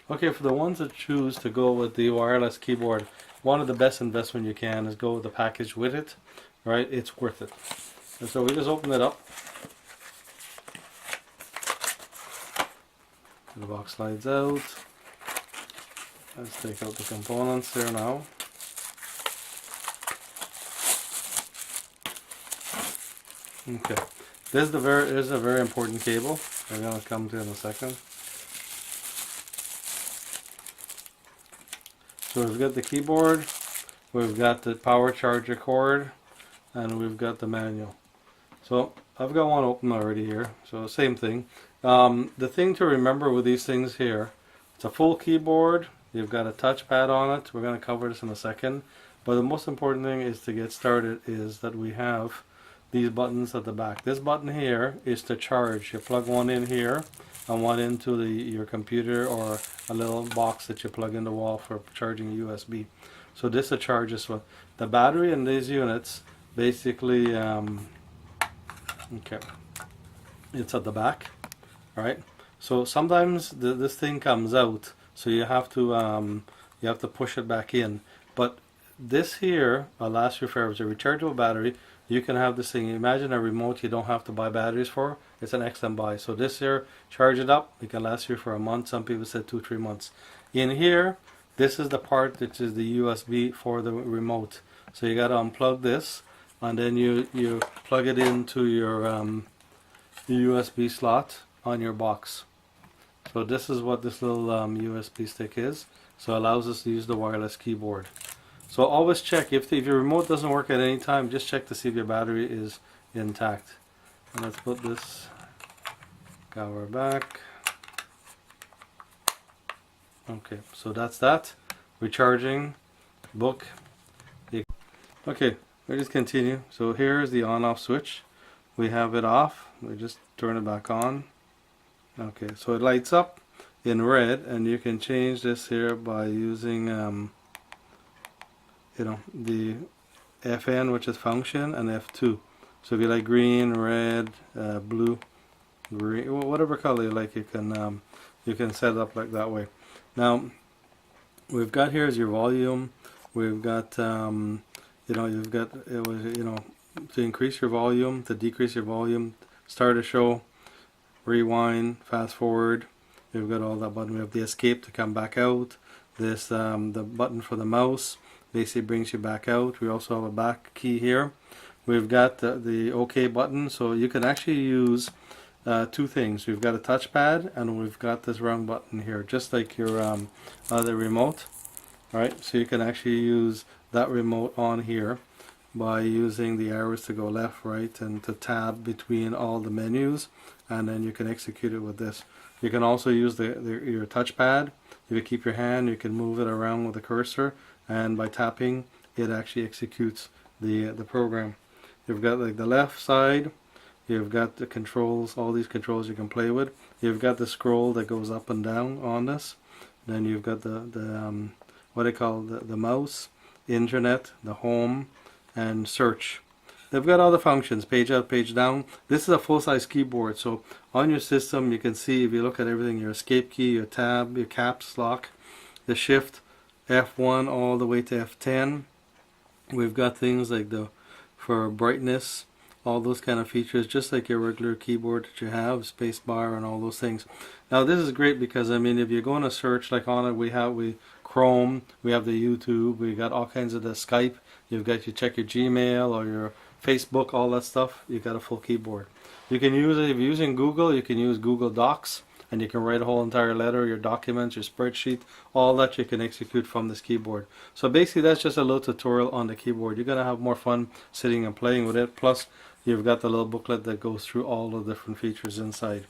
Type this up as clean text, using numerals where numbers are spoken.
Okay, for the ones that choose to go with the wireless keyboard, one of the best investment you can is go with the package with it, right? It's worth it. And so we just open it up. The box slides out. Let's take out the components there now. Okay, this is a very important cable. We're going to come to in a second. So we've got the keyboard, we've got the power charger cord, and we've got the manual. So I've got one open already here, so same thing. The thing to remember with these things here, it's a full keyboard, you've got a touchpad on it, we're going to cover this in a second, but the most important thing is to get started is that we have these buttons at the back. This button here is to charge. You plug one in here and one into your computer or a little box that you plug in the wall for charging USB. So this is a charge as well. The battery in these units basically okay, it's at the back, right? So sometimes this thing comes out, so you have to push it back in. But this here will last you forever. It's a rechargeable battery. You can have this thing. Imagine a remote you don't have to buy batteries for. It's an excellent buy. So this here, charge it up. It can last you for a month. Some people said 2-3 months. In here, this is the part which is the USB for the remote. So you got to unplug this, and then you plug it into your USB slot on your box. So this is what this little USB stick is. So it allows us to use the wireless keyboard. So always check, if your remote doesn't work at any time, just check to see if your battery is intact. And let's put this cover back. Okay, so that's that. Recharging, book. Okay, we just continue. So here's the on-off switch. We have it off. We just turn it back on. Okay, so it lights up in red, and you can change this here by using the FN, which is function, and F2. So if you like green, red, blue, green, whatever color you like, you can set it up like that way. Now we've got here is your volume. We've got you've got to increase your volume, to decrease your volume, start a show, rewind, fast forward. We've got all that button. We have the escape to come back out. This the button for the mouse basically brings you back out. We also have a back key here. We've got the OK button, so you can actually use two things. We've got a touchpad and we've got this round button here, just like your other remote. Alright, so you can actually use that remote on here by using the arrows to go left, right, and to tab between all the menus, and then you can execute it with this. You can also use your touchpad. If you keep your hand, you can move it around with the cursor, and by tapping it actually executes the program. You've got like the left side, you've got the controls, all these controls you can play with. You've got the scroll that goes up and down on this. Then you've got the what they call the mouse, internet, the home, and search. They've got all the functions, page up, page down. This is a full-size keyboard, so on your system you can see, if you look at everything, your escape key, your tab, your caps lock, the shift, F1 all the way to F10. We've got things like for brightness, all those kind of features, just like your regular keyboard that you have, space bar and all those things. Now this is great because, I mean, if you're going to search, like on it we Chrome, we have the YouTube, we got all kinds of the Skype, you check your Gmail or your Facebook, all that stuff, you got a full keyboard. You can use it, if you're using Google, you can use Google Docs, and you can write a whole entire letter, your documents, your spreadsheet, all that you can execute from this keyboard. So basically that's just a little tutorial on the keyboard. You're going to have more fun sitting and playing with it, plus you've got the little booklet that goes through all the different features inside.